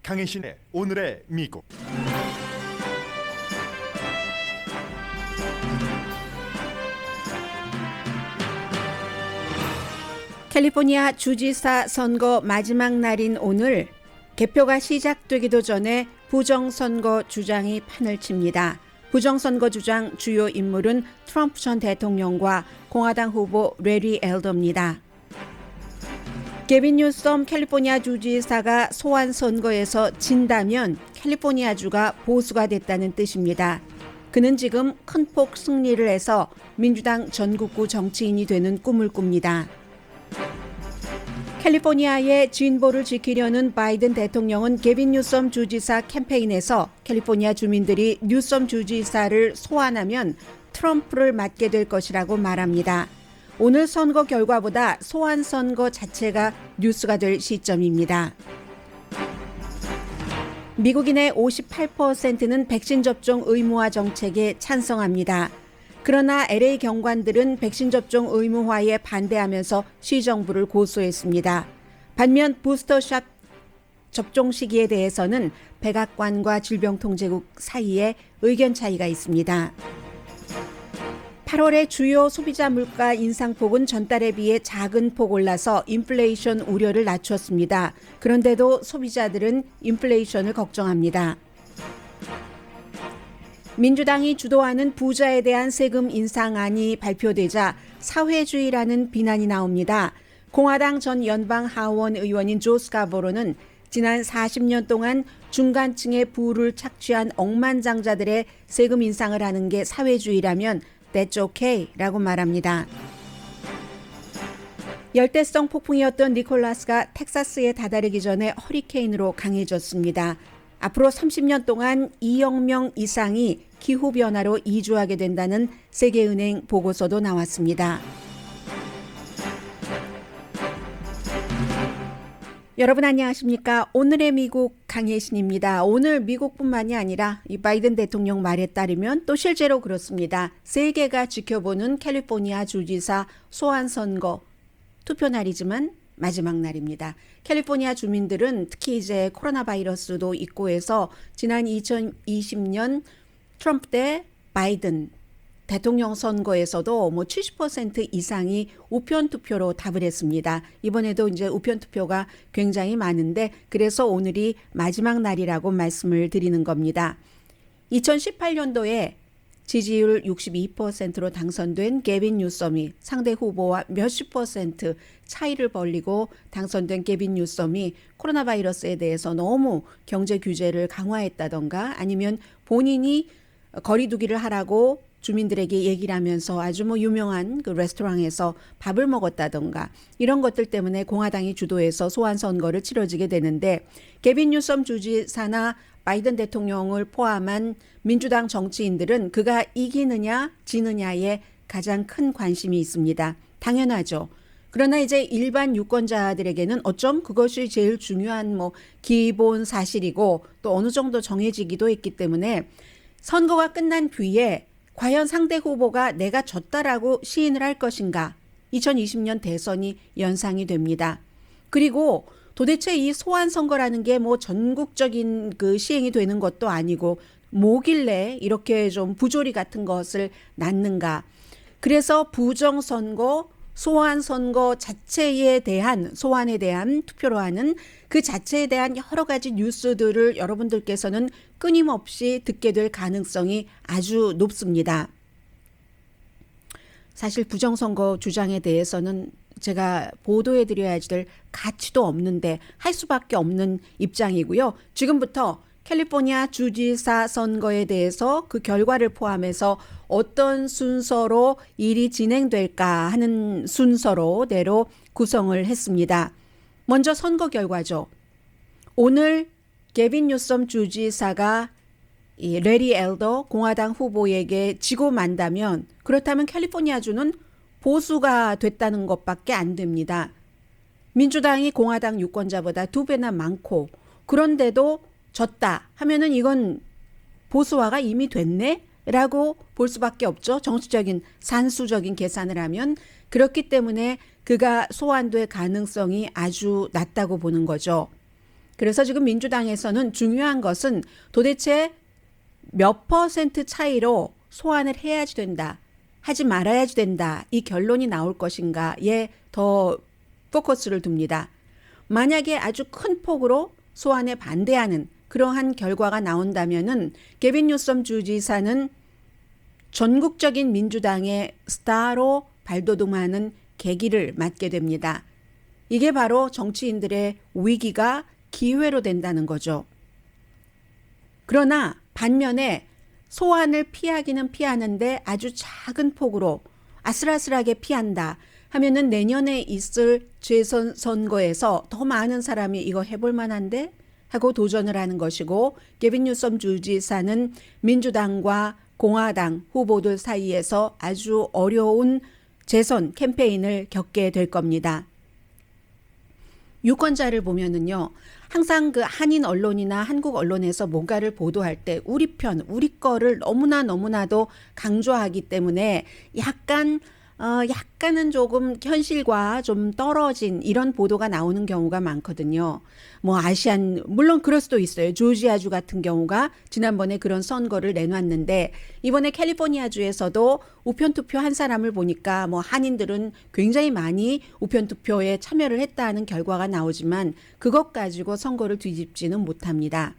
강혜신의 오늘의 미국. 캘리포니아 주지사 선거 마지막 날인 오늘 개표가 시작되기도 전에 부정선거 주장이 판을 칩니다. 부정선거 주장 주요 인물은 트럼프 전 대통령과 공화당 후보 레리 엘더입니다. 게빈 뉴섬 캘리포니아 주지사가 소환 선거에서 진다면 캘리포니아주가 보수가 됐다는 뜻입니다. 그는 지금 큰 폭 승리를 해서 민주당 전국구 정치인이 되는 꿈을 꿉니다. 캘리포니아의 진보를 지키려는 바이든 대통령은 게빈 뉴섬 주지사 캠페인에서 캘리포니아 주민들이 뉴섬 주지사를 소환하면 트럼프를 맡게 될 것이라고 말합니다. 오늘 선거 결과보다 소환 선거 자체가 뉴스가 될 시점입니다. 미국인의 58%는 백신 접종 의무화 정책에 찬성합니다. 그러나 LA 경관들은 백신 접종 의무화에 반대하면서 시정부를 고소했습니다. 반면 부스터샷 접종 시기에 대해서는 백악관과 질병통제국 사이에 의견 차이가 있습니다. 8월의 주요 소비자 물가 인상폭은 전달에 비해 작은 폭 올라서 인플레이션 우려를 낮췄습니다. 그런데도 소비자들은 인플레이션을 걱정합니다. 민주당이 주도하는 부자에 대한 세금 인상안이 발표되자 사회주의라는 비난이 나옵니다. 공화당 전 연방 하원 의원인 조 스카보로는 지난 40년 동안 중간층의 부를 착취한 억만장자들의 세금 인상을 하는 게 사회주의라면 That's okay라고 말합니다. 열대성 폭풍이었던 니콜라스가 텍사스에 다다르기 전에 허리케인으로 강해졌습니다. 앞으로 30년 동안 2억 명 이상이 기후변화로 이주하게 된다는 세계은행 보고서도 나왔습니다. 여러분 안녕하십니까? 오늘의 미국 강혜신입니다. 오늘 미국뿐만이 아니라 이 바이든 대통령 말에 따르면 또 실제로 그렇습니다. 세계가 지켜보는 캘리포니아 주지사 소환 선거 투표 날이지만 마지막 날입니다. 캘리포니아 주민들은 특히 이제 코로나 바이러스도 있고 해서 지난 2020년 트럼프 대 바이든 대통령 선거에서도 70% 이상이 우편 투표로 답을 했습니다. 이번에도 이제 우편 투표가 굉장히 많은데 그래서 오늘이 마지막 날이라고 말씀을 드리는 겁니다. 2018년도에 지지율 62%로 당선된 게빈 뉴섬이 상대 후보와 몇십 퍼센트 차이를 벌리고 당선된 게빈 뉴섬이 코로나 바이러스에 대해서 너무 경제 규제를 강화했다던가 아니면 본인이 거리두기를 하라고 주민들에게 얘기를 하면서 아주 유명한 그 레스토랑에서 밥을 먹었다던가 이런 것들 때문에 공화당이 주도해서 소환 선거를 치러지게 되는데 게빈 뉴섬 주지사나 바이든 대통령을 포함한 민주당 정치인들은 그가 이기느냐 지느냐에 가장 큰 관심이 있습니다. 당연하죠. 그러나 이제 일반 유권자들에게는 어쩜 그것이 제일 중요한 기본 사실이고 또 어느 정도 정해지기도 했기 때문에 선거가 끝난 뒤에 과연 상대 후보가 내가 졌다라고 시인을 할 것인가? 2020년 대선이 연상이 됩니다. 그리고 도대체 이 소환 선거라는 게 전국적인 그 시행이 되는 것도 아니고 뭐길래 이렇게 좀 부조리 같은 것을 낳는가? 그래서 부정 선거, 소환 선거 자체에 대한 소환에 대한 투표로 하는 그 자체에 대한 여러 가지 뉴스들을 여러분들께서는 끊임없이 듣게 될 가능성이 아주 높습니다. 사실 부정선거 주장에 대해서는 제가 보도해드려야 될 가치도 없는데 할 수밖에 없는 입장이고요. 지금부터 캘리포니아 주지사 선거에 대해서 그 결과를 포함해서 어떤 순서로 일이 진행될까 하는 순서로대로 구성을 했습니다. 먼저 선거 결과죠. 오늘 게빈 뉴섬 주지사가 이 레리 엘더 공화당 후보에게 지고 만다면 그렇다면 캘리포니아주는 보수가 됐다는 것밖에 안 됩니다. 민주당이 공화당 유권자보다 2배나 많고 그런데도 졌다 하면은 이건 보수화가 이미 됐네? 라고 볼 수밖에 없죠. 정치적인 산수적인 계산을 하면. 그렇기 때문에 그가 소환될 가능성이 아주 낮다고 보는 거죠. 그래서 지금 민주당에서는 중요한 것은 도대체 몇 퍼센트 차이로 소환을 해야지 된다, 하지 말아야지 된다, 이 결론이 나올 것인가에 더 포커스를 둡니다. 만약에 아주 큰 폭으로 소환에 반대하는 그러한 결과가 나온다면은 게빈 뉴섬 주지사는 전국적인 민주당의 스타로 발돋움하는 계기를 맞게 됩니다. 이게 바로 정치인들의 위기가 기회로 된다는 거죠. 그러나 반면에 소환을 피하기는 피하는데 아주 작은 폭으로 아슬아슬하게 피한다 하면은 내년에 있을 재선 선거에서 더 많은 사람이 이거 해볼 만한데 하고 도전을 하는 것이고, 게빈 뉴섬 주지사는 민주당과 공화당 후보들 사이에서 아주 어려운 재선 캠페인을 겪게 될 겁니다. 유권자를 보면은요, 항상 그 한인 언론이나 한국 언론에서 뭔가를 보도할 때 우리 편, 우리 거를 너무나도 강조하기 때문에 약간은 조금 현실과 좀 떨어진 이런 보도가 나오는 경우가 많거든요. 뭐 물론 그럴 수도 있어요. 조지아주 같은 경우가 지난번에 그런 선거를 내놨는데, 이번에 캘리포니아주에서도 우편투표 한 사람을 보니까 뭐 한인들은 굉장히 많이 우편투표에 참여를 했다는 결과가 나오지만 그것 가지고 선거를 뒤집지는 못합니다.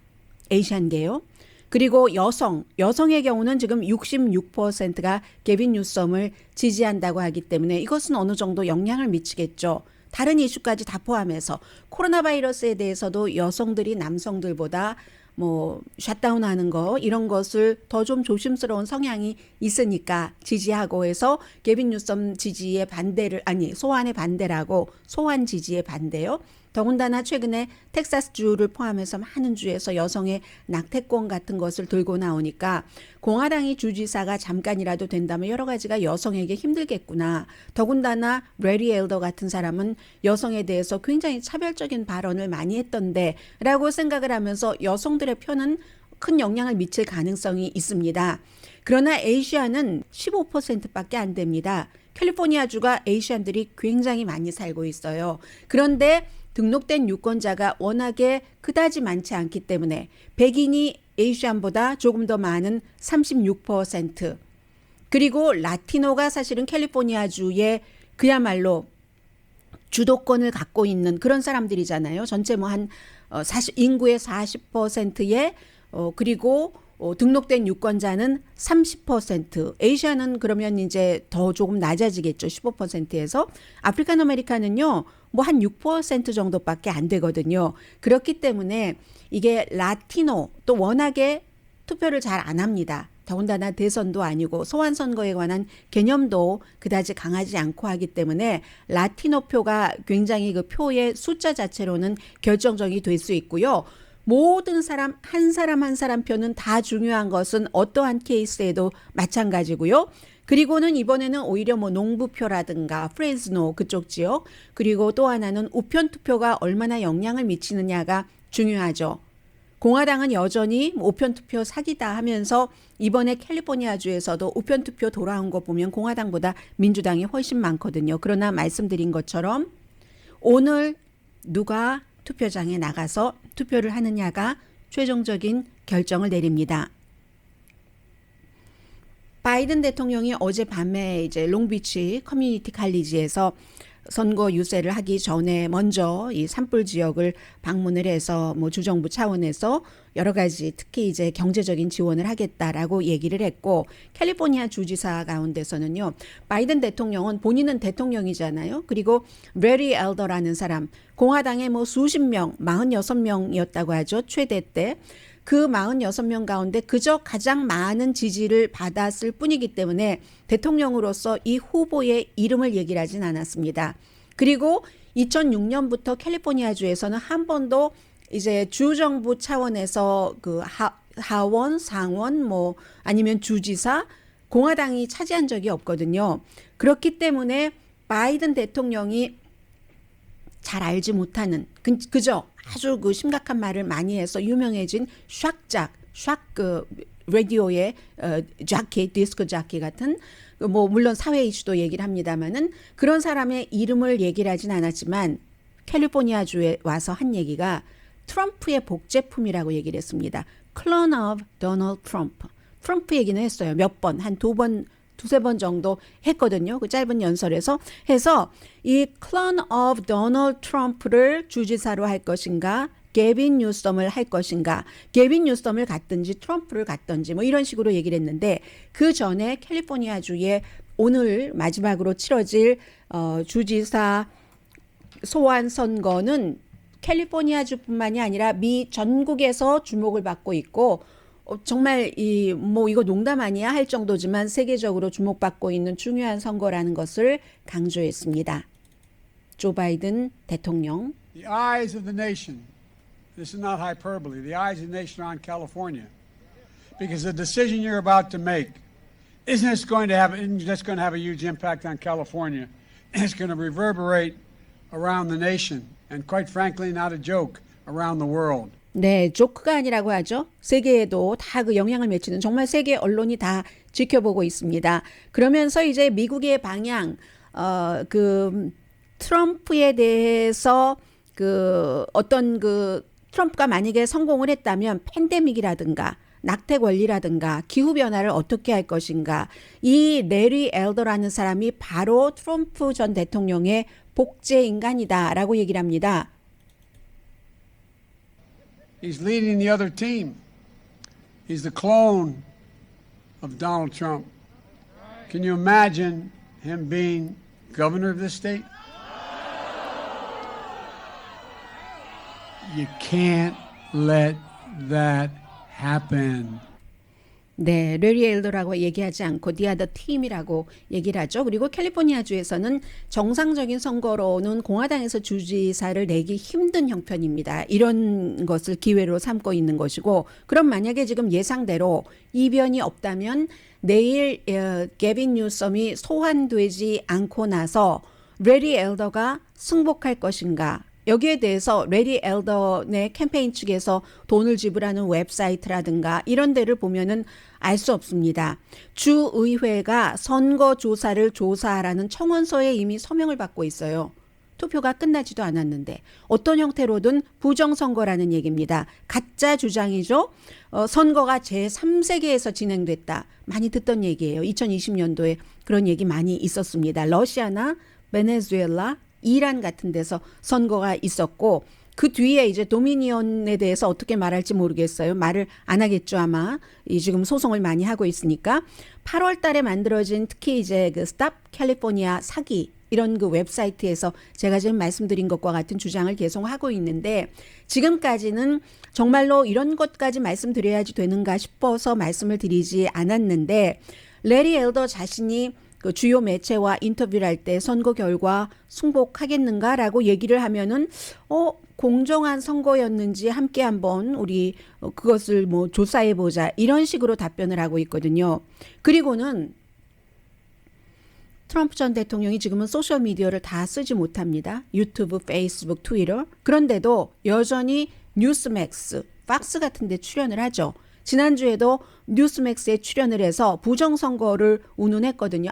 에이시안계요. 그리고 여성의 경우는 지금 66%가 게빈 뉴섬을 지지한다고 하기 때문에 이것은 어느 정도 영향을 미치겠죠. 다른 이슈까지 다 포함해서 코로나 바이러스에 대해서도 여성들이 남성들보다 뭐 샷다운하는 거 이런 것을 더 좀 조심스러운 성향이 있으니까 지지하고 해서 게빈 뉴섬 지지의 반대를 소환의 반대라고, 소환 지지의 반대요. 더군다나 최근에 텍사스주를 포함해서 많은 주에서 여성의 낙태권 같은 것을 들고 나오니까 공화당이 주지사가 잠깐이라도 된다면 여러 가지가 여성에게 힘들겠구나. 더군다나 레리 엘더 같은 사람은 여성에 대해서 굉장히 차별적인 발언을 많이 했던데 라고 생각을 하면서 여성들의 표는 큰 영향을 미칠 가능성이 있습니다. 그러나 에이시안은 15%밖에 안 됩니다. 캘리포니아주가 에이시안들이 굉장히 많이 살고 있어요. 그런데 등록된 유권자가 워낙에 그다지 많지 않기 때문에 백인이 에이시안보다 조금 더 많은 36%, 그리고 라티노가 사실은 캘리포니아주의 그야말로 주도권을 갖고 있는 그런 사람들이잖아요. 전체 뭐 한 인구의 40%에 그리고 등록된 유권자는 30%. 에이시아는 그러면 이제 더 조금 낮아지겠죠. 15%에서. 아프리칸 아메리칸은요, 뭐 한 6% 정도밖에 안 되거든요. 그렇기 때문에 이게 라티노 또 워낙에 투표를 잘 안 합니다. 더군다나 대선도 아니고 소환 선거에 관한 개념도 그다지 강하지 않고 하기 때문에 라티노 표가 굉장히 그 표의 숫자 자체로는 결정적이 될 수 있고요. 모든 사람 한 사람 표는 다 중요한 것은 어떠한 케이스에도 마찬가지고요. 그리고는 이번에는 오히려 뭐 농부표라든가 프레즈노 그쪽 지역, 그리고 또 하나는 우편투표가 얼마나 영향을 미치느냐가 중요하죠. 공화당은 여전히 우편투표 사기다 하면서 이번에 캘리포니아주에서도 우편투표 돌아온 거 보면 공화당보다 민주당이 훨씬 많거든요. 그러나 말씀드린 것처럼 오늘 누가 투표장에 나가서 투표를 하느냐가 최종적인 결정을 내립니다. 바이든 대통령이 어젯밤에 이제 롱비치 커뮤니티 칼리지에서 선거 유세를 하기 전에 먼저 이 산불 지역을 방문을 해서 뭐 주정부 차원에서 여러 가지 특히 이제 경제적인 지원을 하겠다라고 얘기를 했고, 캘리포니아 주지사 가운데서는요, 바이든 대통령은 본인은 대통령이잖아요. 그리고 레리 엘더라는 사람, 공화당의 뭐 수십 명, 46명이었다고 하죠. 최대 때. 그 46명 가운데 그저 가장 많은 지지를 받았을 뿐이기 때문에 대통령으로서 이 후보의 이름을 얘기를 하진 않았습니다. 그리고 2006년부터 캘리포니아주에서는 한 번도 이제 주정부 차원에서 그 하원, 상원 뭐 아니면 주지사 공화당이 차지한 적이 없거든요. 그렇기 때문에 바이든 대통령이 잘 알지 못하는 그저 아주 그 심각한 말을 많이 해서 유명해진 그 라디오의 자키, 디스크 자키 같은 뭐 물론 사회 이슈도 얘기를 합니다만은 그런 사람의 이름을 얘기를 하진 않았지만 캘리포니아주에 와서 한 얘기가 트럼프의 복제품이라고 얘기를 했습니다. Clone of Donald Trump. 트럼프 얘기는 했어요. 몇 번, 한 두 번, 두세 번 정도 했거든요. 그 짧은 연설에서 해서 이 Clone of Donald Trump를 주지사로 할 것인가, 게빈 뉴섬을 할 것인가, 게빈 뉴섬을 갖든지 트럼프를 갖든지 뭐 이런 식으로 얘기를 했는데 그 전에 캘리포니아주에 오늘 마지막으로 치러질 주지사 소환 선거는 캘리포니아주뿐만이 아니라 미 전국에서 주목을 받고 있고 정말 이거 농담 아니야 할 정도지만 세계적으로 주목받고 있는 중요한 선거라는 것을 강조했습니다. 조 바이든 대통령. The eyes of the nation. This is not hyperbole. The eyes of the nation are on California, because the decision you're about to make isn't just going to have a huge impact on California. It's going to reverberate around the nation, and quite frankly, not a joke, around the world. 네, 조크가 아니라고 하죠. 세계에도 다 그 영향을 미치는 정말 세계 언론이 다 지켜보고 있습니다. 그러면서 이제 미국의 방향, 그 트럼프에 대해서 그 어떤 그 트럼프가 만약에 성공을 했다면 팬데믹이라든가 낙태 권리라든가 기후변화를 어떻게 할 것인가. 이 레리 엘더라는 사람이 바로 트럼프 전 대통령의 복제 인간이다라고 얘기를 합니다. He's leading the other team. He's the clone of Donald Trump. Can you imagine him being governor of this state? You can't let that happen. 네, 레리 엘더라고 얘기하지 않고 The Other Team이라고 얘기를 하죠. 그리고 캘리포니아주에서는 정상적인 선거로는 공화당에서 주지사를 내기 힘든 형편입니다. 이런 것을 기회로 삼고 있는 것이고 그럼 만약에 지금 예상대로 이변이 없다면 내일 게빈 뉴섬이 소환되지 않고 나서 레리 엘더가 승복할 것인가. 여기에 대해서 레리 엘더의 캠페인 측에서 돈을 지불하는 웹사이트라든가 이런 데를 보면은 알 수 없습니다. 주의회가 선거조사를 조사하라는 청원서에 이미 서명을 받고 있어요. 투표가 끝나지도 않았는데 어떤 형태로든 부정선거라는 얘기입니다. 가짜 주장이죠. 선거가 제3세계에서 진행됐다. 많이 듣던 얘기예요. 2020년도에 그런 얘기 많이 있었습니다. 러시아나 베네수엘라 이란 같은 데서 선거가 있었고 그 뒤에 이제 도미니언에 대해서 어떻게 말할지 모르겠어요. 말을 안 하겠죠 아마. 지금 소송을 많이 하고 있으니까 8월 달에 만들어진 특히 이제 그 스탑 캘리포니아 사기 이런 그 웹사이트에서 제가 지금 말씀드린 것과 같은 주장을 계속 하고 있는데 지금까지는 정말로 이런 것까지 말씀드려야지 되는가 싶어서 말씀을 드리지 않았는데 레리 엘더 자신이 그 주요 매체와 인터뷰를 할 때 선거 결과 승복하겠는가라고 얘기를 하면은 공정한 선거였는지 함께 한번 우리 그것을 뭐 조사해 보자 이런 식으로 답변을 하고 있거든요. 그리고는 트럼프 전 대통령이 지금은 소셜 미디어를 다 쓰지 못합니다. 유튜브, 페이스북, 트위터. 그런데도 여전히 뉴스맥스, 팍스 같은 데 출연을 하죠. 지난주에도 뉴스맥스에 출연을 해서 부정선거를 운운했거든요.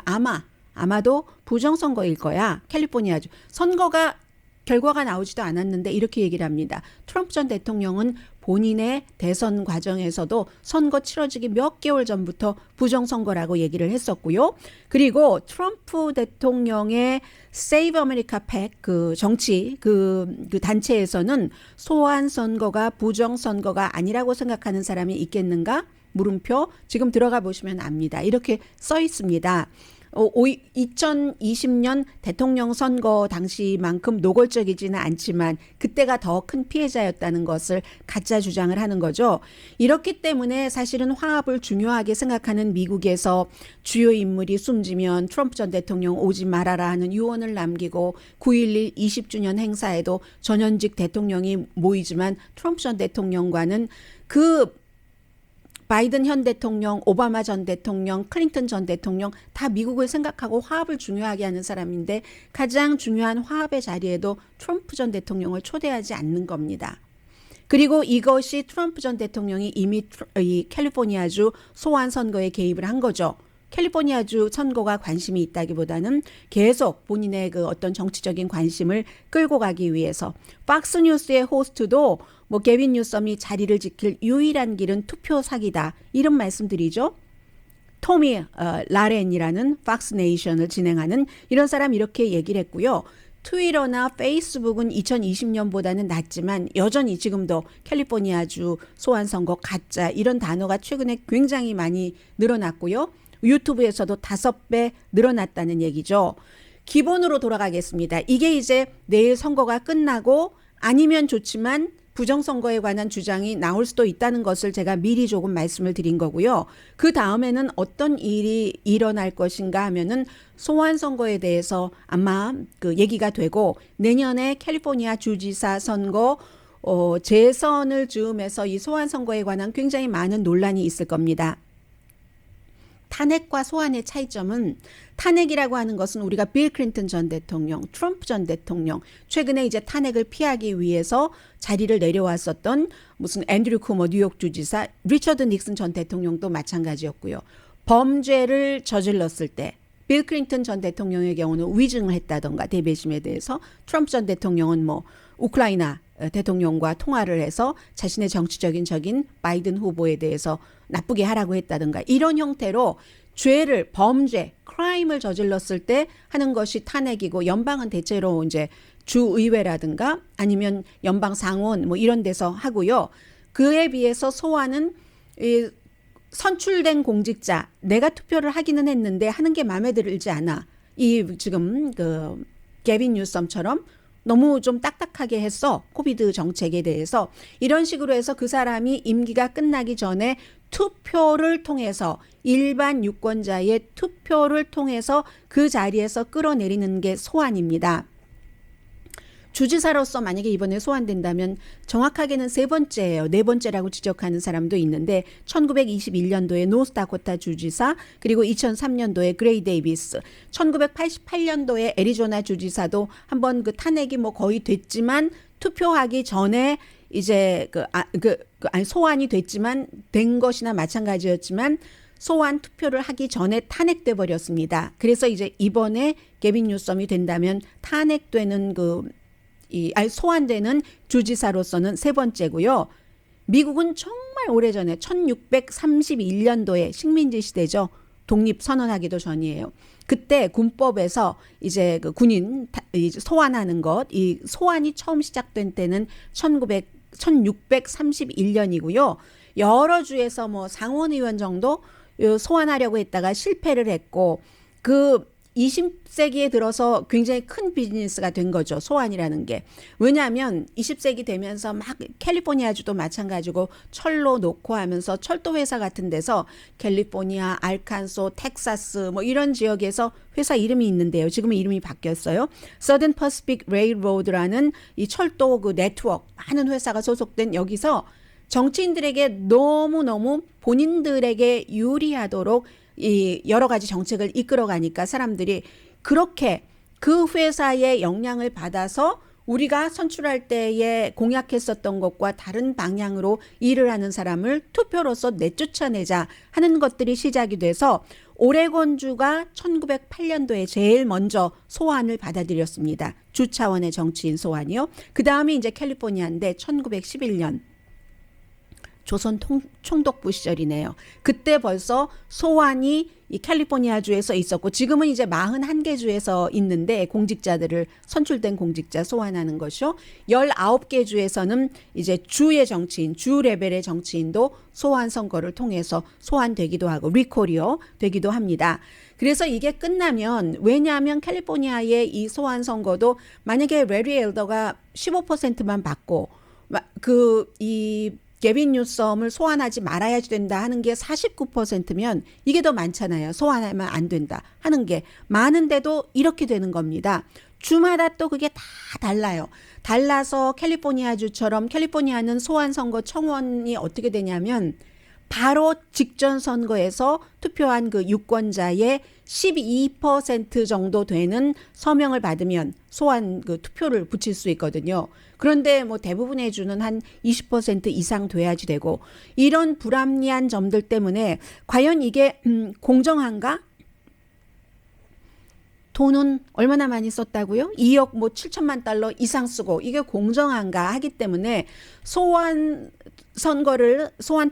아마도 부정선거일 거야. 캘리포니아주. 선거가 결과가 나오지도 않았는데 이렇게 얘기를 합니다. 트럼프 전 대통령은 본인의 대선 과정에서도 선거 치러지기 몇 개월 전부터 부정선거라고 얘기를 했었고요. 그리고 트럼프 대통령의 Save America PAC 그 정치 그 단체에서는 소환 선거가 부정선거가 아니라고 생각하는 사람이 있겠는가? 물음표. 지금 들어가 보시면 압니다. 이렇게 써 있습니다. 2020년 대통령 선거 당시만큼 노골적이지는 않지만 그때가 더 큰 피해자였다는 것을 가짜 주장을 하는 거죠. 이렇기 때문에 사실은 화합을 중요하게 생각하는 미국에서 주요 인물이 숨지면 트럼프 전 대통령 오지 말아라 하는 유언을 남기고 9.11 20주년 행사에도 전현직 대통령이 모이지만 트럼프 전 대통령과는 그 바이든 현 대통령, 오바마 전 대통령, 클린턴 전 대통령 다 미국을 생각하고 화합을 중요하게 하는 사람인데 가장 중요한 화합의 자리에도 트럼프 전 대통령을 초대하지 않는 겁니다. 그리고 이것이 트럼프 전 대통령이 이미 이 캘리포니아주 소환 선거에 개입을 한 거죠. 캘리포니아주 선거가 관심이 있다기보다는 계속 본인의 그 어떤 정치적인 관심을 끌고 가기 위해서 팍스뉴스의 호스트도 뭐 게빈 뉴섬이 자리를 지킬 유일한 길은 투표 사기다 이런 말씀드리죠. 토미 라렌이라는 팍스네이션을 진행하는 이런 사람 이렇게 얘기를 했고요. 트위터나 페이스북은 2020년보다는 낫지만 여전히 지금도 캘리포니아주 소환선거 가짜 이런 단어가 최근에 굉장히 많이 늘어났고요. 유튜브에서도 5배 늘어났다는 얘기죠. 기본으로 돌아가겠습니다. 이게 이제 내일 선거가 끝나고 아니면 좋지만 부정선거에 관한 주장이 나올 수도 있다는 것을 제가 미리 조금 말씀을 드린 거고요. 그 다음에는 어떤 일이 일어날 것인가 하면은 소환선거에 대해서 아마 그 얘기가 되고 내년에 캘리포니아 주지사 선거 재선을 즈음해서 이 소환선거에 관한 굉장히 많은 논란이 있을 겁니다. 탄핵과 소환의 차이점은 탄핵이라고 하는 것은 우리가 빌 클린턴 전 대통령, 트럼프 전 대통령, 최근에 이제 탄핵을 피하기 위해서 자리를 내려왔었던 무슨 앤드류 쿠머 뉴욕 주지사, 리처드 닉슨 전 대통령도 마찬가지였고요. 범죄를 저질렀을 때 빌 클린턴 전 대통령의 경우는 위증을 했다던가 대배심에 대해서 트럼프 전 대통령은 뭐 우크라이나 대통령과 통화를 해서 자신의 정치적인 적인 바이든 후보에 대해서 나쁘게 하라고 했다든가 이런 형태로 죄를 범죄, 크라임을 저질렀을 때 하는 것이 탄핵이고 연방은 대체로 이제 주의회라든가 아니면 연방 상원 뭐 이런 데서 하고요. 그에 비해서 소환은 선출된 공직자 내가 투표를 하기는 했는데 하는 게 마음에 들지 않아. 이 지금 그 게빈 뉴섬처럼 너무 좀 딱딱하게 했어. 코비드 정책에 대해서. 이런 식으로 해서 그 사람이 임기가 끝나기 전에 투표를 통해서 일반 유권자의 투표를 통해서 그 자리에서 끌어내리는 게 소환입니다. 주지사로서 만약에 이번에 소환된다면 정확하게는 3번째예요. 4번째라고 지적하는 사람도 있는데 1921년도에 노스다코타 주지사 그리고 2003년도에 그레이 데이비스 1988년도에 애리조나 주지사도 한번 그 탄핵이 뭐 거의 됐지만 투표하기 전에 이제 소환이 됐지만 된 것이나 마찬가지였지만 소환 투표를 하기 전에 탄핵돼 버렸습니다. 그래서 이제 이번에 게빈 뉴섬이 된다면 탄핵되는 소환되는 주지사로서는 3번째고요. 미국은 정말 오래전에 1631년도에 식민지 시대죠. 독립 선언하기도 전이에요. 그때 군법에서 이제 그 군인 소환하는 것, 이 소환이 처음 시작된 때는 1631년이고요. 여러 주에서 뭐 상원의원 정도 소환하려고 했다가 실패를 했고 그 20세기에 들어서 굉장히 큰 비즈니스가 된 거죠. 소환이라는 게. 왜냐하면 20세기 되면서 막 캘리포니아주도 마찬가지고 철로 놓고 하면서 철도 회사 같은 데서 캘리포니아, 알칸소, 텍사스 뭐 이런 지역에서 회사 이름이 있는데요. 지금은 이름이 바뀌었어요. Southern Pacific Railroad라는 이 철도 그 네트워크 많은 회사가 소속된 여기서 정치인들에게 너무너무 본인들에게 유리하도록 이 여러 가지 정책을 이끌어가니까 사람들이 그렇게 그 회사의 영향을 받아서 우리가 선출할 때에 공약했었던 것과 다른 방향으로 일을 하는 사람을 투표로서 내쫓아내자 하는 것들이 시작이 돼서 오레곤주가 1908년도에 제일 먼저 소환을 받아들였습니다. 주 차원의 정치인 소환이요. 그 다음에 이제 캘리포니아인데 1911년 조선 총독부 시절이네요. 그때 벌써 소환이 이 캘리포니아주에서 있었고 지금은 이제 41개 주에서 있는데 공직자들을 선출된 공직자 소환하는 것이요. 19개 주에서는 이제 주의 정치인, 주 레벨의 정치인도 소환 선거를 통해서 소환되기도 하고 리콜이요 되기도 합니다. 그래서 이게 끝나면 왜냐하면 캘리포니아의 이 소환 선거도 만약에 레리 엘더가 15%만 받고 게빈 뉴섬을 소환하지 말아야 된다 하는 게 49%면 이게 더 많잖아요. 소환하면 안 된다 하는 게 많은데도 이렇게 되는 겁니다. 주마다 또 그게 다 달라요. 달라서 캘리포니아주처럼 캘리포니아는 소환선거 청원이 어떻게 되냐면 바로 직전 선거에서 투표한 그 유권자의 12% 정도 되는 서명을 받으면 소환 그 투표를 붙일 수 있거든요. 그런데 뭐 대부분의 주는 한 20% 이상 돼야지 되고, 이런 불합리한 점들 때문에 과연 이게 공정한가? 돈은 얼마나 많이 썼다고요? 2억 뭐 7천만 달러 이상 쓰고 이게 공정한가 하기 때문에 소환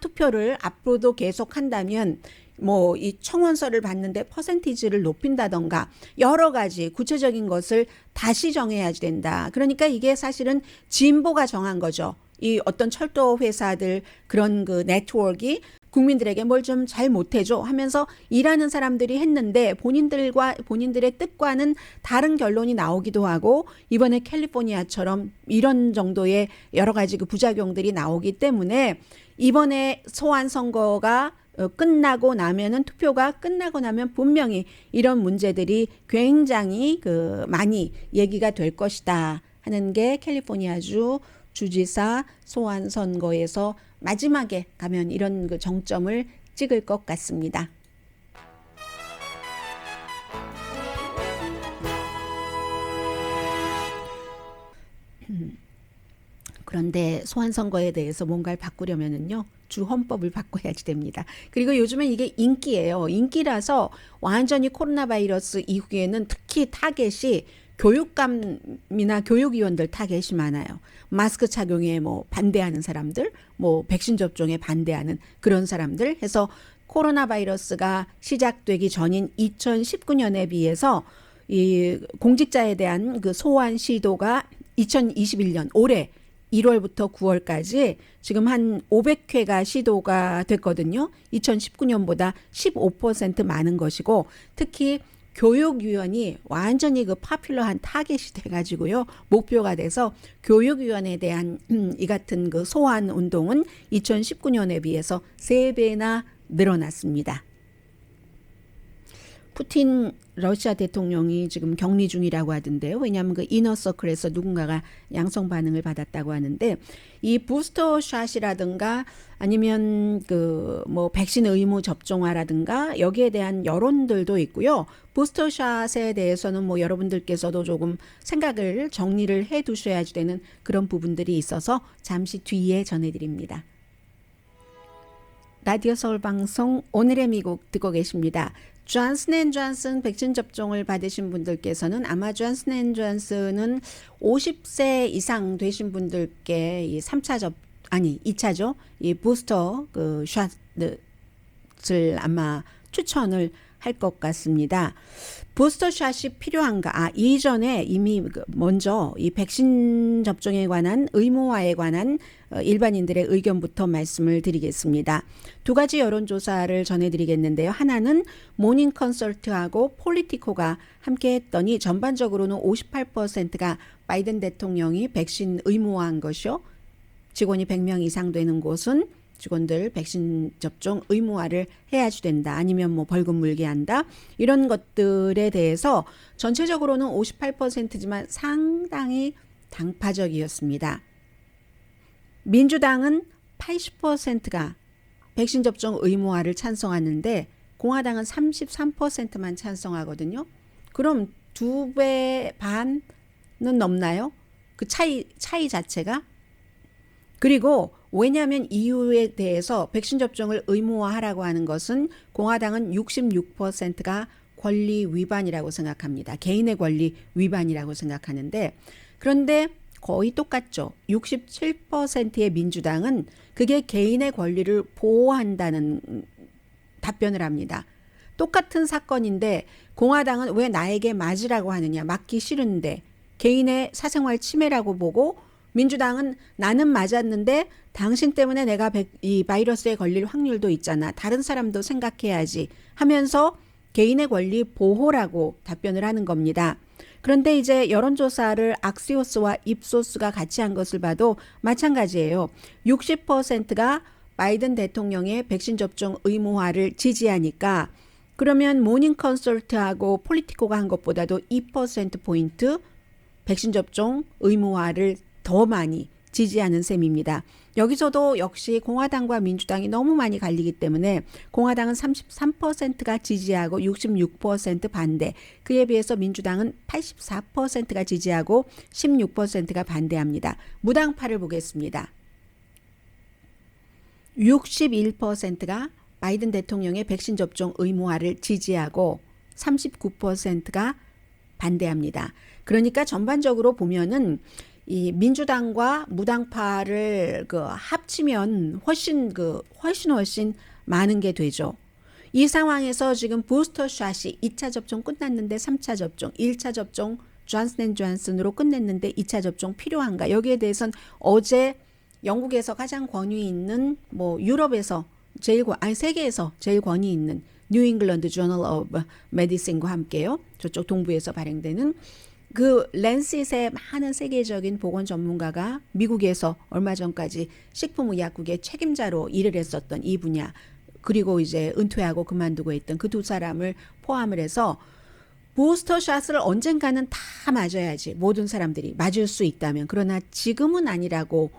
투표를 앞으로도 계속 한다면 뭐 이 청원서를 받는데 퍼센티지를 높인다던가 여러 가지 구체적인 것을 다시 정해야지 된다. 그러니까 이게 사실은 진보가 정한 거죠. 이 어떤 철도 회사들 그런 그 네트워크가 국민들에게 뭘 좀 잘 못해줘 하면서 일하는 사람들이 했는데 본인들의 뜻과는 다른 결론이 나오기도 하고, 이번에 캘리포니아처럼 이런 정도의 여러 가지 그 부작용들이 나오기 때문에 이번에 소환 선거가 끝나고 나면은, 투표가 끝나고 나면 분명히 이런 문제들이 굉장히 그 많이 얘기가 될 것이다 하는 게 캘리포니아주 주지사 소환 선거에서 마지막에 가면 이런 그 정점을 찍을 것 같습니다. 그런데 소환 선거에 대해서 뭔가를 바꾸려면은요, 주 헌법을 바꿔야지 됩니다. 그리고 요즘엔 이게 인기예요. 인기라서 완전히 코로나 바이러스 이후에는 특히 타겟이 교육감이나 교육위원들 타겟이 많아요. 마스크 착용에 뭐 반대하는 사람들, 뭐 백신 접종에 반대하는 그런 사람들 해서 코로나 바이러스가 시작되기 전인 2019년에 비해서 이 공직자에 대한 그 소환 시도가 2021년 올해 1월부터 9월까지 지금 한 500회가 시도가 됐거든요. 2019년보다 15% 많은 것이고, 특히 교육위원이 완전히 그 파퓰러한 타겟이 돼가지고요, 목표가 돼서 교육위원에 대한 이 같은 그 소환 운동은 2019년에 비해서 3배나 늘어났습니다. 푸틴 러시아 대통령이 지금 격리 중이라고 하던데요. 왜냐하면 그 이너서클에서 누군가가 양성 반응을 받았다고 하는데, 이 부스터 샷이라든가 아니면 그 뭐 백신 의무 접종화라든가 여기에 대한 여론들도 있고요. 부스터 샷에 대해서는 뭐 여러분들께서도 조금 생각을 정리를 해 두셔야지 되는 그런 부분들이 있어서 잠시 뒤에 전해드립니다. 라디오 서울 방송 오늘의 미국 듣고 계십니다. 존슨앤존슨 백신 접종을 받으신 분들께서는 아마 존슨앤존슨은 50세 이상 되신 분들께 이 2차죠. 이 부스터 그 샷을 아마 추천을 할 것 같습니다. 부스터 샷이 필요한가? 이전에 이미 먼저 이 백신 접종에 관한 의무화에 관한 일반인들의 의견부터 말씀을 드리겠습니다. 2가지 여론조사를 전해드리겠는데요. 하나는 모닝 컨설트하고 폴리티코가 함께 했더니 전반적으로는 58%가 바이든 대통령이 백신 의무화한 것이요. 직원이 100명 이상 되는 곳은 직원들 백신 접종 의무화를 해야지 된다. 아니면 뭐 벌금 물게 한다. 이런 것들에 대해서 전체적으로는 58%지만 상당히 당파적이었습니다. 민주당은 80%가 백신 접종 의무화를 찬성하는데 공화당은 33%만 찬성하거든요. 그럼 2배 반은 넘나요? 그 차이 자체가? 그리고 왜냐하면 이유에 대해서 백신 접종을 의무화하라고 하는 것은 공화당은 66%가 권리 위반이라고 생각합니다. 개인의 권리 위반이라고 생각하는데, 그런데 거의 똑같죠. 67%의 민주당은 그게 개인의 권리를 보호한다는 답변을 합니다. 똑같은 사건인데 공화당은 왜 나에게 맞으라고 하느냐, 맞기 싫은데, 개인의 사생활 침해라고 보고, 민주당은 나는 맞았는데 당신 때문에 내가 이 바이러스에 걸릴 확률도 있잖아. 다른 사람도 생각해야지 하면서 개인의 권리 보호라고 답변을 하는 겁니다. 그런데 이제 여론조사를 악시오스와 입소스가 같이 한 것을 봐도 마찬가지예요. 60%가 바이든 대통령의 백신 접종 의무화를 지지하니까, 그러면 모닝 컨설트하고 폴리티코가 한 것보다도 2%포인트 백신 접종 의무화를 더 많이 지지하는 셈입니다. 여기서도 역시 공화당과 민주당이 너무 많이 갈리기 때문에 공화당은 33%가 지지하고 66% 반대. 그에 비해서 민주당은 84%가 지지하고 16%가 반대합니다. 무당파를 보겠습니다. 61%가 바이든 대통령의 백신 접종 의무화를 지지하고 39%가 반대합니다. 그러니까 전반적으로 보면은 이 민주당과 무당파를 합치면 훨씬 많은 게 되죠. 이 상황에서 지금 부스터샷이 2차 접종 끝났는데 3차 접종, 1차 접종 존슨앤존슨으로 끝냈는데 2차 접종 필요한가? 여기에 대해서는 어제 영국에서 가장 권위 있는 유럽에서 세계에서 제일 권위 있는 뉴 잉글랜드 저널 오브 메디신과 함께요. 저쪽 동부에서 발행되는 그 랜셋의 많은 세계적인 보건 전문가가 미국에서 얼마 전까지 식품의약국의 책임자로 일을 했었던 이 분야, 그리고 이제 은퇴하고 그만두고 있던 그 두 사람을 포함을 해서 부스터샷을 언젠가는 다 맞아야지, 모든 사람들이 맞을 수 있다면, 그러나 지금은 아니라고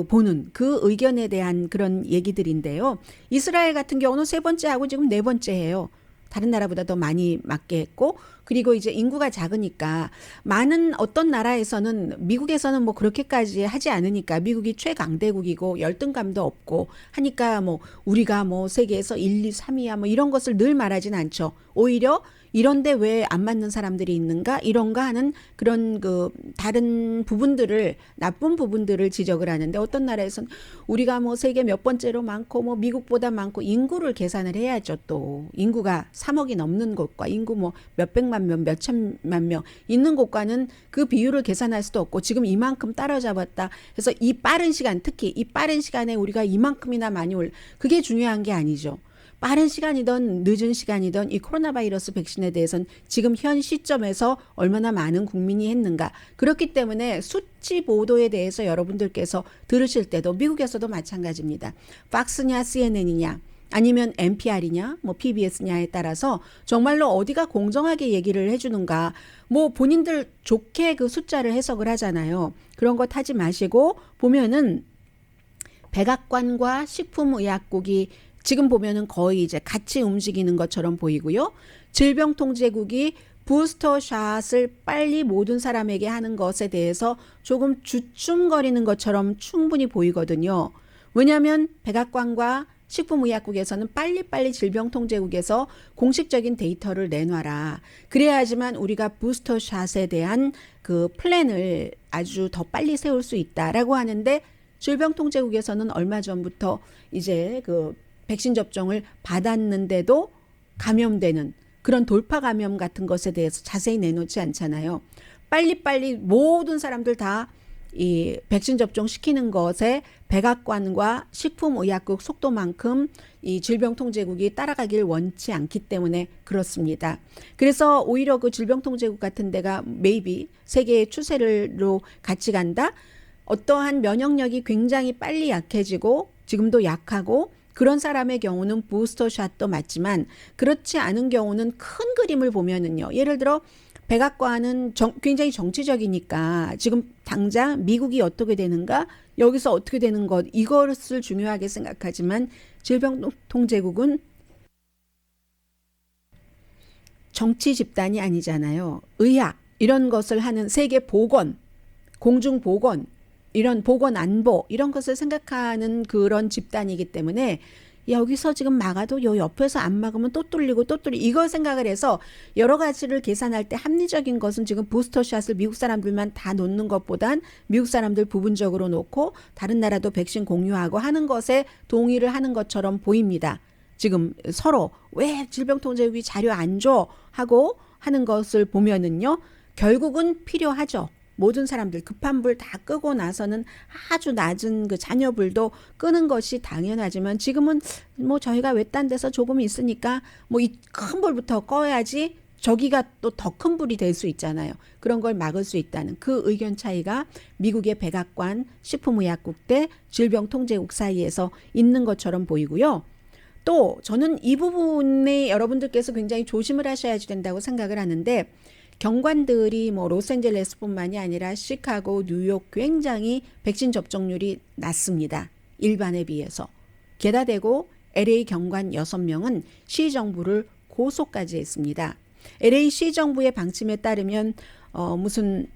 보는 그 의견에 대한 그런 얘기들인데요. 이스라엘 같은 경우는 3번째하고 지금 4번째예요. 다른 나라보다 더 많이 맞게 했고, 그리고 이제 인구가 작으니까 많은 어떤 나라에서는, 미국에서는 그렇게까지 하지 않으니까, 미국이 최강대국이고 열등감도 없고 하니까 우리가 세계에서 1, 2, 3위야 이런 것을 늘 말하진 않죠. 오히려 이런데 왜 안 맞는 사람들이 있는가, 이런가 하는 그런 다른 부분들을, 나쁜 부분들을 지적을 하는데, 어떤 나라에서는 우리가 세계 몇 번째로 많고 미국보다 많고, 인구를 계산을 해야죠. 또 인구가 3억이 넘는 곳과 인구 몇백만 명, 몇천만 명 있는 곳과는 그 비율을 계산할 수도 없고, 지금 이만큼 따라잡았다 해서 이 빠른 시간, 특히 이 빠른 시간에 우리가 이만큼이나 많이 그게 중요한 게 아니죠. 빠른 시간이든 늦은 시간이든 이 코로나 바이러스 백신에 대해서는 지금 현 시점에서 얼마나 많은 국민이 했는가. 그렇기 때문에 수치 보도에 대해서 여러분들께서 들으실 때도 미국에서도 마찬가지입니다. 팍스냐 CNN이냐 아니면 NPR이냐 PBS냐에 따라서 정말로 어디가 공정하게 얘기를 해주는가, 본인들 좋게 그 숫자를 해석을 하잖아요. 그런 것 하지 마시고, 보면은 백악관과 식품의약국이 지금 보면은 거의 이제 같이 움직이는 것처럼 보이고요. 질병통제국이 부스터샷을 빨리 모든 사람에게 하는 것에 대해서 조금 주춤거리는 것처럼 충분히 보이거든요. 왜냐하면 백악관과 식품의약국에서는 빨리빨리 질병통제국에서 공식적인 데이터를 내놔라. 그래야지만 우리가 부스터샷에 대한 그 플랜을 아주 더 빨리 세울 수 있다라고 하는데, 질병통제국에서는 얼마 전부터 이제 백신 접종을 받았는데도 감염되는 그런 돌파 감염 같은 것에 대해서 자세히 내놓지 않잖아요. 빨리빨리 모든 사람들 다 이 백신 접종 시키는 것에 백악관과 식품의약국 속도만큼 이 질병통제국이 따라가길 원치 않기 때문에 그렇습니다. 그래서 오히려 그 질병통제국 같은 데가 maybe 세계의 추세로 같이 간다. 어떠한 면역력이 굉장히 빨리 약해지고 지금도 약하고, 그런 사람의 경우는 부스터샷도 맞지만, 그렇지 않은 경우는 큰 그림을 보면은요. 예를 들어 백악관은 굉장히 정치적이니까 지금 당장 미국이 어떻게 되는가, 여기서 어떻게 되는 것, 이것을 중요하게 생각하지만, 질병통제국은 정치 집단이 아니잖아요. 의학 이런 것을 하는 세계 보건, 공중보건, 이런 보건 안보 이런 것을 생각하는 그런 집단이기 때문에, 여기서 지금 막아도 요 옆에서 안 막으면 또 뚫리고 이걸 생각을 해서 여러 가지를 계산할 때 합리적인 것은 지금 부스터샷을 미국 사람들만 다 놓는 것보단 미국 사람들 부분적으로 놓고 다른 나라도 백신 공유하고 하는 것에 동의를 하는 것처럼 보입니다. 지금 서로 왜 질병통제국이 자료 안 줘 하고 하는 것을 보면은요, 결국은 필요하죠. 모든 사람들 급한 불 다 끄고 나서는 아주 낮은 그 잔여불도 끄는 것이 당연하지만, 지금은 저희가 외딴 데서 조금 있으니까 이 큰 불부터 꺼야지 저기가 또 더 큰 불이 될 수 있잖아요. 그런 걸 막을 수 있다는 그 의견 차이가 미국의 백악관, 식품의약국 대 질병통제국 사이에서 있는 것처럼 보이고요. 또 저는 이 부분에 여러분들께서 굉장히 조심을 하셔야 된다고 생각을 하는데, 경관들이 뭐 로스앤젤레스뿐만이 아니라 시카고, 뉴욕 굉장히 백신 접종률이 낮습니다. 일반에 비해서. 게다 대고 LA 경관 6명은 시정부를 고소까지 했습니다. LA 시정부의 방침에 따르면 무슨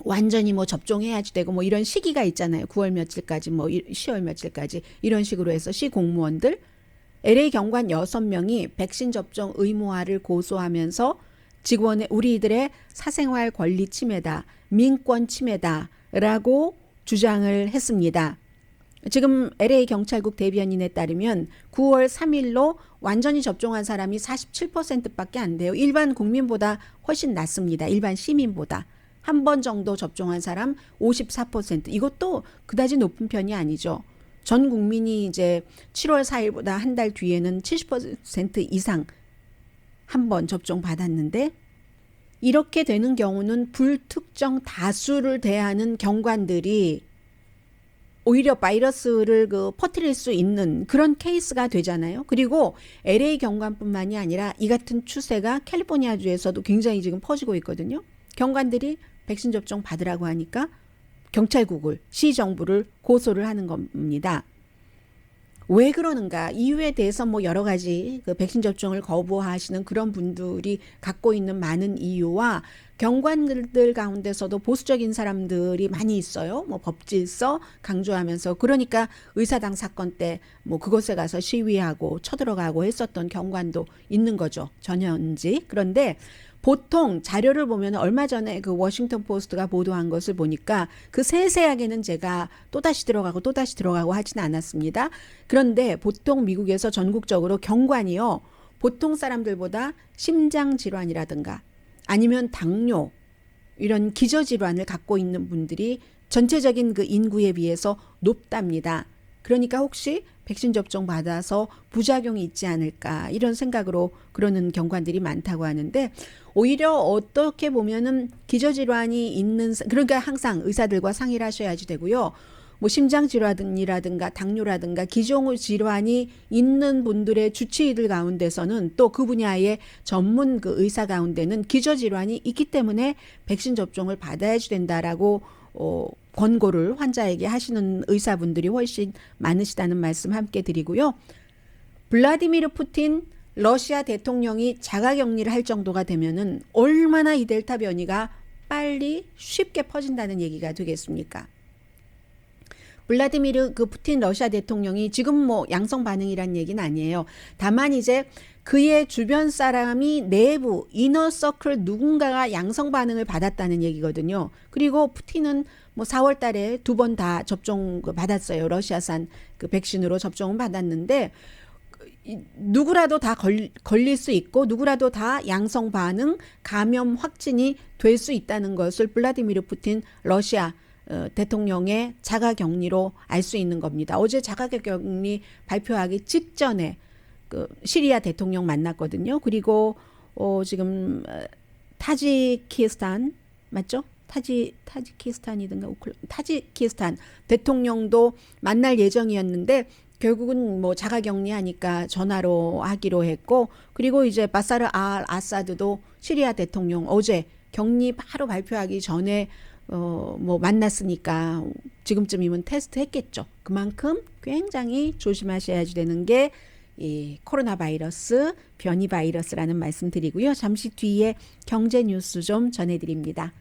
완전히 뭐 접종해야지 되고 뭐 이런 시기가 있잖아요. 9월 며칠까지 뭐 10월 며칠까지 이런 식으로 해서 시 공무원들 LA 경관 6명이 백신 접종 의무화를 고소하면서 직원의 우리들의 사생활 권리 침해다, 민권 침해다라고 주장을 했습니다. 지금 LA 경찰국 대변인에 따르면 9월 3일로 완전히 접종한 사람이 47%밖에 안 돼요. 일반 국민보다 훨씬 낮습니다. 일반 시민보다. 한 번 정도 접종한 사람 54%. 이것도 그다지 높은 편이 아니죠. 전 국민이 이제 7월 4일보다 한 달 뒤에는 70% 이상 한 번 접종 받았는데 이렇게 되는 경우는 불특정 다수를 대하는 경관들이 오히려 바이러스를 퍼뜨릴 수 있는 그런 케이스가 되잖아요. 그리고 LA 경관뿐만이 아니라 이 같은 추세가 캘리포니아주에서도 굉장히 지금 퍼지고 있거든요. 경관들이 백신 접종 받으라고 하니까 경찰국을, 시정부를 고소를 하는 겁니다. 왜 그러는가? 이유에 대해서 뭐 여러 가지 백신 접종을 거부하시는 그런 분들이 갖고 있는 많은 이유와 경관들 가운데서도 보수적인 사람들이 많이 있어요. 뭐 법질서 강조하면서 그러니까 의사당 사건 때 뭐 그곳에 가서 시위하고 쳐들어가고 했었던 경관도 있는 거죠. 전현직. 그런데 보통 자료를 보면 얼마 전에 그 워싱턴 포스트가 보도한 것을 보니까 그 세세하게는 제가 또다시 들어가고 하진 않았습니다. 그런데 보통 미국에서 전국적으로 경관이요. 보통 사람들보다 심장질환이라든가 아니면 당뇨 이런 기저질환을 갖고 있는 분들이 전체적인 그 인구에 비해서 높답니다. 그러니까 혹시 백신 접종 받아서 부작용이 있지 않을까 이런 생각으로 그러는 경관들이 많다고 하는데 오히려 어떻게 보면은 기저질환이 있는 그러니까 항상 의사들과 상의를 하셔야지 되고요. 뭐 심장질환이라든가 당뇨라든가 기저질환이 있는 분들의 주치의들 가운데서는 또 그 분야의 전문 그 의사 가운데는 기저질환이 있기 때문에 백신 접종을 받아야지 된다라고 권고를 환자에게 하시는 의사분들이 훨씬 많으시다는 말씀 함께 드리고요. 블라디미르 푸틴 러시아 대통령이 자가격리를 할 정도가 되면은 얼마나 이 델타 변이가 빨리 쉽게 퍼진다는 얘기가 되겠습니까? 블라디미르 그 푸틴 러시아 대통령이 지금 뭐 양성 반응이란 얘기는 아니에요. 다만 이제 그의 주변 사람이 내부 이너 서클 누군가가 양성 반응을 받았다는 얘기거든요. 그리고 푸틴은 뭐 4월 달에 2번 다 접종 받았어요. 러시아산 그 백신으로 접종을 받았는데 누구라도 다 걸릴 수 있고 누구라도 다 양성 반응, 감염 확진이 될 수 있다는 것을 블라디미르 푸틴 러시아 대통령의 자가격리로 알 수 있는 겁니다. 어제 자가격리 발표하기 직전에 그 시리아 대통령 만났거든요. 그리고 지금 타지키스탄 맞죠? 타지키스탄이든가 타지키스탄 대통령도 만날 예정이었는데 결국은 뭐 자가격리하니까 전화로 하기로 했고 그리고 이제 바사르 알 아사드도 시리아 대통령 어제 격리 바로 발표하기 전에 뭐 만났으니까 지금쯤이면 테스트 했겠죠. 그만큼 굉장히 조심하셔야지 되는 게 이 코로나 바이러스, 변이 바이러스라는 말씀 드리고요. 잠시 뒤에 경제 뉴스 좀 전해드립니다.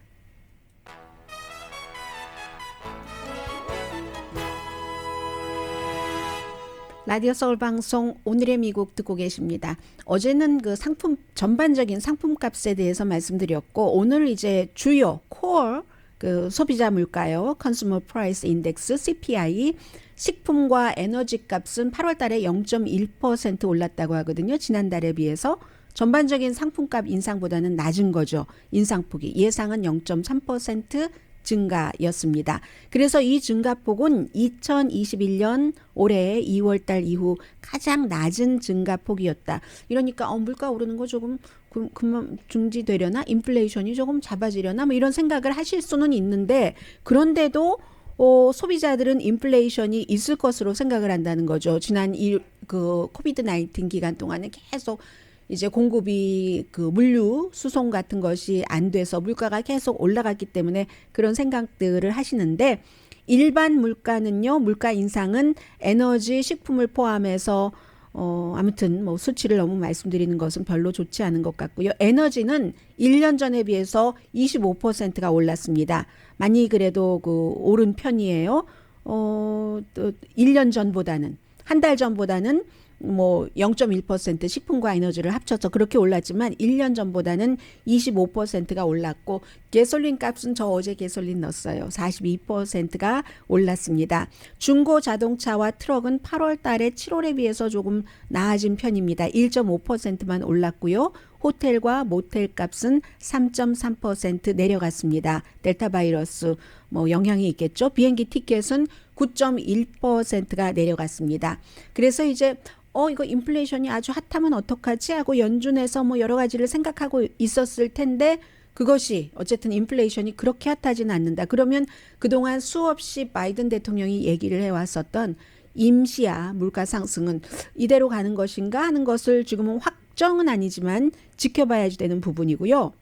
라디오 서울 방송 오늘의 미국 듣고 계십니다. 어제는 그 상품 전반적인 상품값에 대해서 말씀드렸고 오늘 이제 주요 코어 그 소비자 물가요. Consumer Price Index CPI 식품과 에너지 값은 8월 달에 0.1% 올랐다고 하거든요. 지난달에 비해서 전반적인 상품값 인상보다는 낮은 거죠. 인상폭이 예상은 0.3% 증가였습니다. 그래서 이 증가폭은 2021년 올해 2월 달 이후 가장 낮은 증가폭이었다. 이러니까 물가 오르는 거 조금 그만 중지되려나? 인플레이션이 조금 잡아지려나? 뭐 이런 생각을 하실 수는 있는데 그런데도 소비자들은 인플레이션이 있을 것으로 생각을 한다는 거죠. 지난 그 코비드 19 기간 동안에 계속 이제 공급이 그 물류 수송 같은 것이 안 돼서 물가가 계속 올라갔기 때문에 그런 생각들을 하시는데 일반 물가는요, 물가 인상은 에너지, 식품을 포함해서 아무튼 뭐 수치를 너무 말씀드리는 것은 별로 좋지 않은 것 같고요. 에너지는 1년 전에 비해서 25%가 올랐습니다. 많이 그래도 그 오른 편이에요. 또 1년 전보다는 한 달 전보다는 뭐 0.1% 식품과 에너지를 합쳐서 그렇게 올랐지만 1년 전보다는 25%가 올랐고 가솔린 값은 저 어제 가솔린 넣었어요. 42%가 올랐습니다. 중고 자동차와 트럭은 8월 달에 7월에 비해서 조금 나아진 편입니다. 1.5%만 올랐고요. 호텔과 모텔 값은 3.3% 내려갔습니다. 델타 바이러스 뭐 영향이 있겠죠. 비행기 티켓은 9.1%가 내려갔습니다. 그래서 이제 이거 인플레이션이 아주 핫하면 어떡하지 하고 연준에서 뭐 여러 가지를 생각하고 있었을 텐데 그것이 어쨌든 인플레이션이 그렇게 핫하지는 않는다. 그러면 그동안 수없이 바이든 대통령이 얘기를 해왔었던 임시야 물가 상승은 이대로 가는 것인가 하는 것을 지금은 확정은 아니지만 지켜봐야지 되는 부분이고요.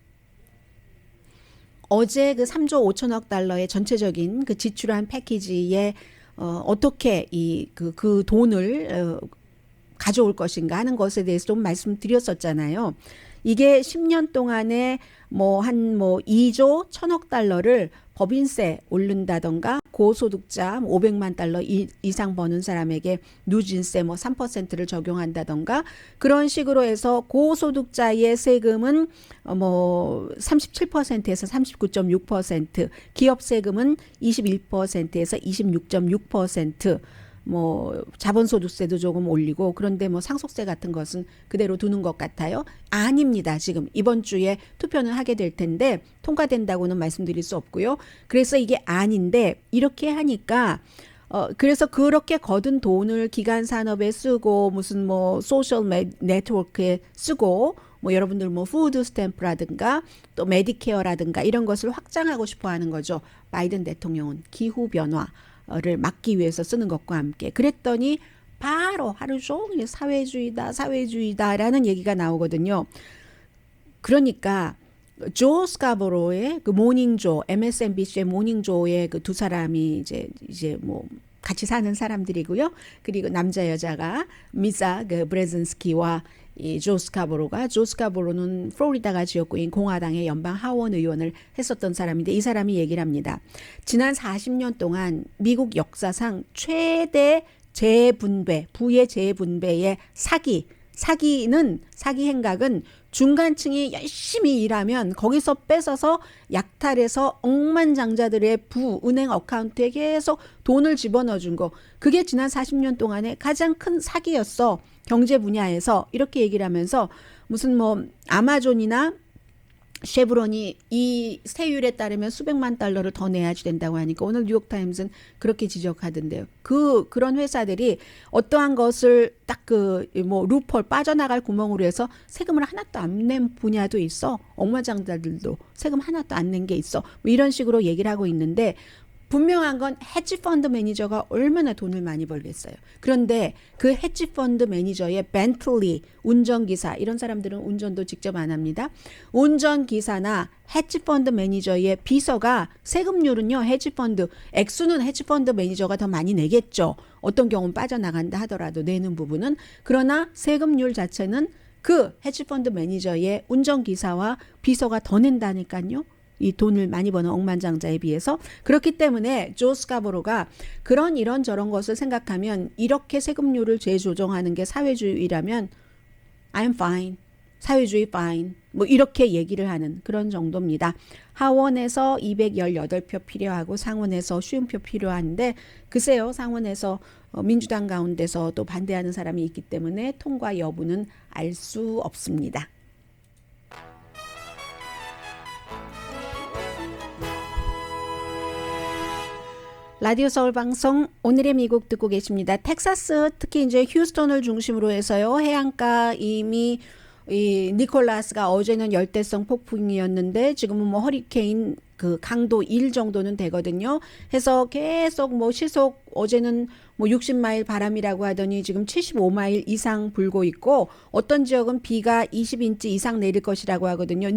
어제 그 3조 5천억 달러의 전체적인 그 지출한 패키지에 어떻게 그 돈을 가져올 것인가 하는 것에 대해서 좀 말씀드렸었잖아요. 이게 10년 동안에 한 2조 1천억 달러를 법인세 오른다던가 고소득자 500만 달러 이상 버는 사람에게 누진세 3%를 적용한다던가 그런 식으로 해서 고소득자의 세금은 37%에서 39.6%, 기업 세금은 21%에서 26.6%, 자본소득세도 조금 올리고 그런데 상속세 같은 것은 그대로 두는 것 같아요. 아닙니다. 지금 이번 주에 투표는 하게 될 텐데 통과된다고는 말씀드릴 수 없고요. 그래서 이게 아닌데 이렇게 하니까 그래서 그렇게 거둔 돈을 기간 산업에 쓰고 무슨 소셜 네트워크에 쓰고 여러분들 푸드 스탬프라든가 또 메디케어라든가 이런 것을 확장하고 싶어 하는 거죠. 바이든 대통령은 기후 변화를 막기 위해서 쓰는 것과 함께 그랬더니 바로 하루 종일 사회주의다라는 얘기가 나오거든요. 그러니까 조 스카보로의 그 모닝조, MSNBC의 모닝조의 그 두 사람이 이제 같이 사는 사람들이고요. 그리고 남자 여자가 미사 그 브레즌스키와 이 조 스카보로는 플로리다가 지역구인 공화당의 연방 하원 의원을 했었던 사람인데 이 사람이 얘기를 합니다. 지난 40년 동안 미국 역사상 최대 부의 재분배의 사기 행각은 중간층이 열심히 일하면 거기서 뺏어서 약탈해서 억만장자들의 은행 어카운트에 계속 돈을 집어넣어 준 거. 그게 지난 40년 동안의 가장 큰 사기였어. 경제 분야에서 이렇게 얘기를 하면서 무슨 아마존이나 쉐브론이 이 세율에 따르면 수백만 달러를 더 내야지 된다고 하니까 오늘 뉴욕타임스는 그렇게 지적하던데요. 그런 회사들이 어떠한 것을 딱 루폴 빠져나갈 구멍으로 해서 세금을 하나도 안 낸 분야도 있어. 억만장자들도 세금 하나도 안 낸 게 있어. 이런 식으로 얘기를 하고 있는데 분명한 건 헤지펀드 매니저가 얼마나 돈을 많이 벌겠어요. 그런데 그 헤지펀드 매니저의 벤틀리 운전기사 이런 사람들은 운전도 직접 안 합니다. 운전기사나 헤지펀드 매니저의 비서가 세금률은요. 액수는 헤지펀드 매니저가 더 많이 내겠죠. 어떤 경우는 빠져나간다 하더라도 내는 부분은. 그러나 세금률 자체는 그 헤지펀드 매니저의 운전기사와 비서가 더 낸다니까요. 이 돈을 많이 버는 억만장자에 비해서. 그렇기 때문에 조 스카보로가 이런 저런 것을 생각하면 이렇게 세금률을 재조정하는 게 사회주의라면 I'm fine. 사회주의 fine. 이렇게 얘기를 하는 그런 정도입니다. 하원에서 218표 필요하고 상원에서 50표 필요한데 글쎄요. 상원에서 민주당 가운데서 또 반대하는 사람이 있기 때문에 통과 여부는 알 수 없습니다. 라디오 서울 방송 오늘의 미국 듣고 계십니다. 텍사스 특히 이제 휴스턴을 중심으로 해서요. 해안가 이미 이 니콜라스가 어제는 열대성 폭풍이었는데 지금은 허리케인 그 강도 1 정도는 되거든요. 해서 계속 뭐 시속 어제는 뭐 60마일 바람이라고 하더니 지금 75마일 이상 불고 있고 어떤 지역은 비가 20인치 이상 내릴 것이라고 하거든요.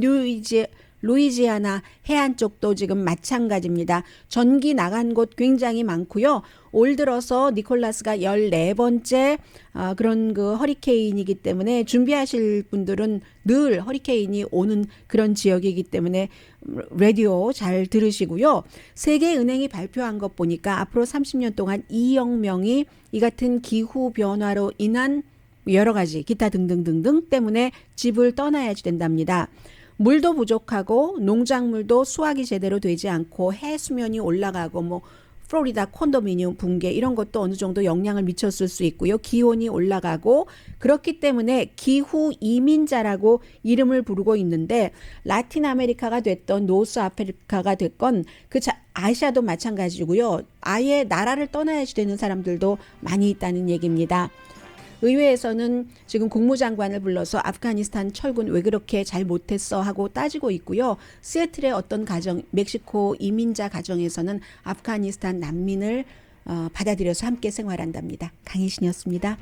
루이지아나 해안 쪽도 지금 마찬가지입니다. 전기 나간 곳 굉장히 많고요. 올 들어서 니콜라스가 14번째 그런 그 허리케인이기 때문에 준비하실 분들은 늘 허리케인이 오는 그런 지역이기 때문에 라디오 잘 들으시고요. 세계은행이 발표한 것 보니까 앞으로 30년 동안 2억 명이 이 같은 기후 변화로 인한 여러 가지 기타 등등등등 때문에 집을 떠나야 된답니다. 물도 부족하고 농작물도 수확이 제대로 되지 않고 해수면이 올라가고 뭐 플로리다 콘도미니엄 붕괴 이런 것도 어느 정도 영향을 미쳤을 수 있고요. 기온이 올라가고 그렇기 때문에 기후 이민자라고 이름을 부르고 있는데 라틴 아메리카가 됐던 노스 아프리카가 됐건 아시아도 마찬가지고요. 아예 나라를 떠나야 되는 사람들도 많이 있다는 얘기입니다. 의회에서는 지금 국무장관을 불러서 아프가니스탄 철군 왜 그렇게 잘 못했어 하고 따지고 있고요. 시애틀의 어떤 가정, 멕시코 이민자 가정에서는 아프가니스탄 난민을 받아들여서 함께 생활한답니다. 강혜신이었습니다.